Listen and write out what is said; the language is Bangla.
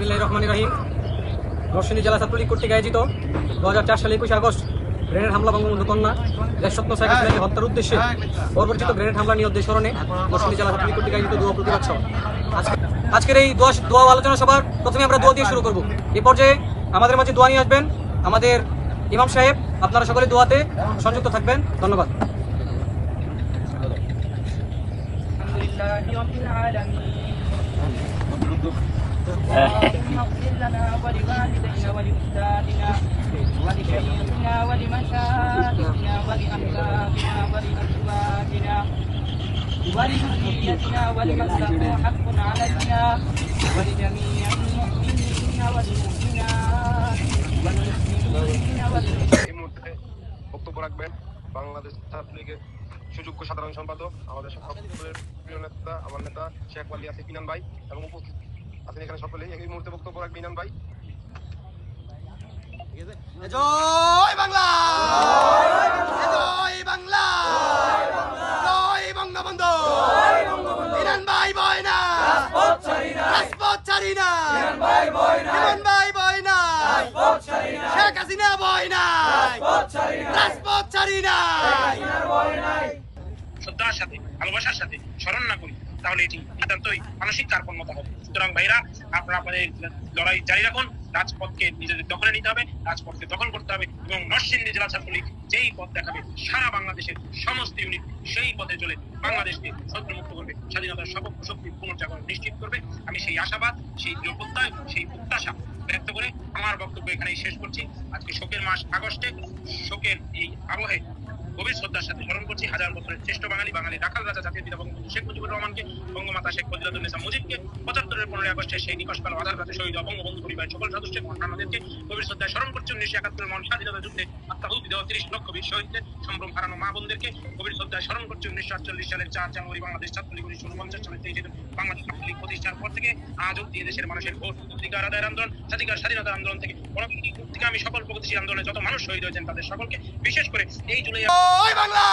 বিসমিল্লাহির রহমানির রহিম। নরসিংদী জেলা ছাত্রলীগ কর্তৃক আয়োজিত 2004 সালে 21 আগস্ট গ্রেনেড হামলা বঙ্গবন্ধু কন্যা দেশরত্ন শেখ হাসিনাকে হত্যার উদ্দেশ্যে পরবর্তীত গ্রেনেড হামলা নিহতদের স্মরণে নরসিংদী জেলা ছাত্রলীগ কর্তৃক আয়োজিত দোয়া প্রতিবাদ সভা। আজকের এই দোয়া আলোচনা সভার প্রথমে আমরা দোয়া দিয়ে শুরু করব। এই পর্যায়ে আমাদের মাঝে দোয়া নিয়ে আসবেন আমাদের ইমাম সাহেব। আপনারা সকলে দোয়াতে সংযুক্ত থাকবেন। ধন্যবাদ। اللهم اغفر لنا ولوالدينا ولأجدادنا ولشيخنا ولمشايخنا ولأحبابنا ولأزواجنا ولذريتنا ولمن له حق علينا ولجميع المؤمنين والمؤمنات والمسلمين والمسلمين। বক্তব্য রাখবেন বাংলাদেশ ছাত্রলীগের সুযোগ্য সাধারণ সম্পাদক আমাদের সকলের প্রিয় নেতা আমার নেতা শেখ ওয়ালি আসিফ ইনান ভাই এবং উপস্থিত আছেন এখানে সকলেই। এই মুহূর্তে বক্তব্য রাখবেন ইনান ভাই। জয় বাংলা, জয় বাংলা, জয় বঙ্গবন্ধু। ইনান ভাই বয় না, রাজপথ ছাড়ি না, ইনান ভাই বয় না, শেখ হাসিনা বয় না, রাজপথ ছাড়ি না। শ্রদ্ধার সাথে ভালোবাসার সাথে স্মরণ না করি তাহলে এটি নিতান্তই মানসিক কার্পণ্যতা হবে। সুতরাং ভাইরা, আপনারা আপনাদের লড়াই জারি রাখুন। রাজপথকে নিজেদের দখলে নিতে হবে, রাজপথকে দখল করতে হবে এবং নরসিংদী জেলা ছাত্রলীগ যেই পথ দেখাবে সারা বাংলাদেশের সমস্ত ইউনিট সেই পথে চলে বাংলাদেশকে শত্রুমুক্ত করবে, স্বাধীনতার সপক্ষ শক্তি পুনর্জাগরণ নিশ্চিত করবে। আমি সেই আশাবাদ, সেই দৃঢ় প্রত্যয়, সেই প্রত্যাশা ব্যক্ত করে আমার বক্তব্য এখানেই শেষ করছি। আজকে শোকের মাস আগস্টে শোকের এই আবহে গভীর শ্রদ্ধার সাথে স্মরণ করছি হাজার বছরের শ্রেষ্ঠ বাঙালি রাখাল রাজা জাতির পিতা বঙ্গবন্ধু শেখ মুজিবুর রহমানকে, বঙ্গমাতা শেখ ফজিলাতুন্নেসা মুজিবকে, 75-এর 15 আগস্টে সেই নিকশকাল আধার রাতে শহীদ বঙ্গবন্ধু পরিবারের সকল সদস্যকে, অন্যান্যদেরকে গভীর শ্রদ্ধায় স্মরণ করছি। 1971-এর মহান স্বাধীনতা যুদ্ধে আত্মাহুতি দেওয়া 30 লক্ষ বীর শহীদদের, সম্ভ্রম হারানো মা বোনদেরকে গভীর শ্রদ্ধায় স্মরণ করছি। 1948 সালের 4 জানুয়ারি বাংলাদেশ ছাত্রলীগ, 1949 সালের 23 জুন বাংলাদেশ ছাত্রলীগ প্রতিষ্ঠার পর থেকে আজ অব্দি দেশের মানুষের ভোট অধিকার আদায়ের আন্দোলন, জাতিকার স্বাধীনতার আন্দোলন থেকে আমি সকল প্রগতিশীল আন্দোলনে যত মানুষ শহীদ হয়েছেন তাদের সকলকে, বিশেষ করে এই জুলাই জয় বাংলা।